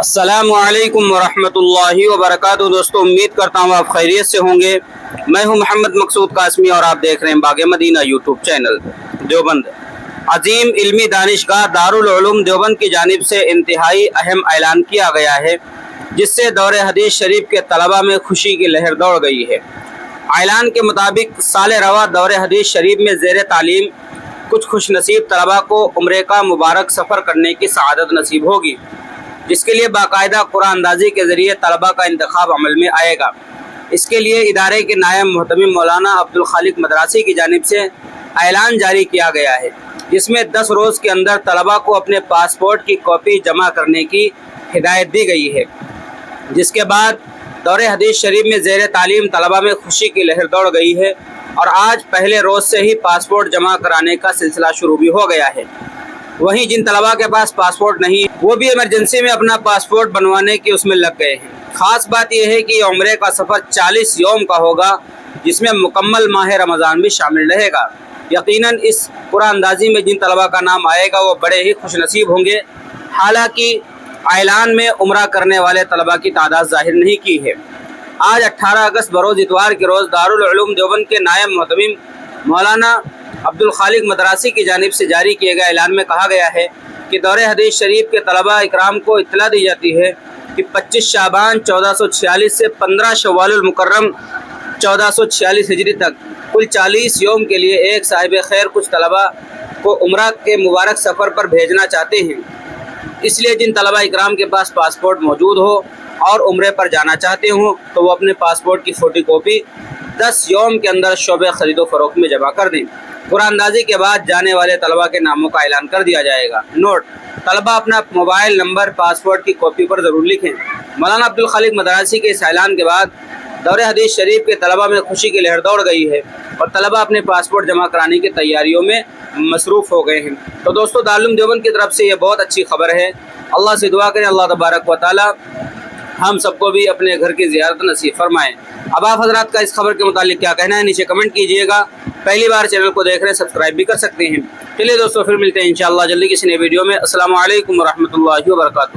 अस्सलामुअलैकुम वरहमतुल्लाहि वबरकातुहू। दोस्तों, उम्मीद करता हूँ आप खैरियत से होंगे। मैं हूँ मोहम्मद मकसूद कासमी और आप देख रहे हैं बाग़ मदीना यूट्यूब चैनल। देवबंद अजीम इल्मी दानिशगाह दारुल उलूम देवबंद की जानिब से इंतहाई अहम ऐलान किया गया है, जिससे दौरे हदीस शरीफ के तलबा में खुशी की लहर दौड़ गई है। ऐलान के मुताबिक साल रवा दौरे हदीस शरीफ में ज़ेर तालीम कुछ खुश नसीब तलबा को उम्रे का मुबारक सफ़र करने की सआदत नसीब होगी, जिसके लिए बाकायदा कुरान अंदाज़ी के ज़रिए तलबा का इंतखाब अमल में आएगा। इसके लिए इदारे के नायब मुहतमिम मौलाना अब्दुल खालिक मदरासी की जानिब से ऐलान जारी किया गया है, जिसमें 10 रोज़ के अंदर तलबा को अपने पासपोर्ट की कॉपी जमा करने की हिदायत दी गई है। जिसके बाद दौरे हदीस शरीफ में ज़ेर तालीम तलबा में खुशी की लहर दौड़ गई है और आज पहले रोज़ से ही पासपोर्ट जमा कराने का सिलसिला शुरू भी हो गया है। वहीं जिन तलबा के पास पासपोर्ट नहीं, वो भी इमरजेंसी में अपना पासपोर्ट बनवाने की उसमें लग गए हैं। ख़ास बात यह है कि उम्रे का सफ़र 40 यौम का होगा, जिसमें मुकम्मल माह रमज़ान भी शामिल रहेगा। यकीनन इस कुरान अंदाज़ी में जिन तलबा का नाम आएगा वो बड़े ही खुश नसीब होंगे। हालांकि ऐलान में उम्रा करने वाले तलबा की तादाद ज़ाहिर नहीं की है। आज 18 अगस्त बरोज़ इतवार के रोज़ दारुल उलूम देवबंद के नायब मुहतमिम मौलाना अब्दुल खालिक मदरासी की जानिब से जारी किए गए ऐलान में कहा गया है कि दौरे हदीस शरीफ के तलबा इकराम को इत्तला दी जाती है कि 25 शाबान 1446 से 15 शव्वाल मुकर्रम 1446 हिजरी तक कुल 40 यौम के लिए एक साहिब खैर कुछ तलबा को उम्रा के मुबारक सफ़र पर भेजना चाहते हैं। इसलिए जिन तलबा इकराम के पास पासपोर्ट मौजूद हो और उम्रे पर जाना चाहते हों, तो वो अपने पासपोर्ट की फ़ोटो कॉपी 10 यौम के अंदर शोबे ख़रीदो फ़रोख्त में जमा कर दें। कुरान अंदाज़ी के बाद जाने वाले तलबा के नामों का ऐलान कर दिया जाएगा। नोट: तलबा अपना मोबाइल नंबर पासपोर्ट की कॉपी पर ज़रूर लिखें। मौलाना अब्दुल खालिक मदरासी के इस ऐलान के बाद दौरे हदीस शरीफ के तलबा में खुशी की लहर दौड़ गई है और तलबा अपने पासपोर्ट जमा कराने की तैयारियों में मसरूफ़ हो गए हैं। तो दोस्तों, दारुल उलूम देवबंद की तरफ से ये बहुत अच्छी खबर है। अल्लाह से दुआ करें अल्लाह तबारक व तआला हम सबको भी अपने घर की ज़ियारत नसीब फरमाएँ। अब आप हज़रात का इस खबर के मुतालिक क्या कहना है, नीचे कमेंट कीजिएगा। पहली बार चैनल को देख रहे हैं, सब्सक्राइब भी कर सकते हैं। चलिए दोस्तों, फिर मिलते हैं इंशाअल्लाह जल्दी किसी नए वीडियो में। अस्सलामु अलैकुम वरहमतुल्लाहि वबरकातुहू।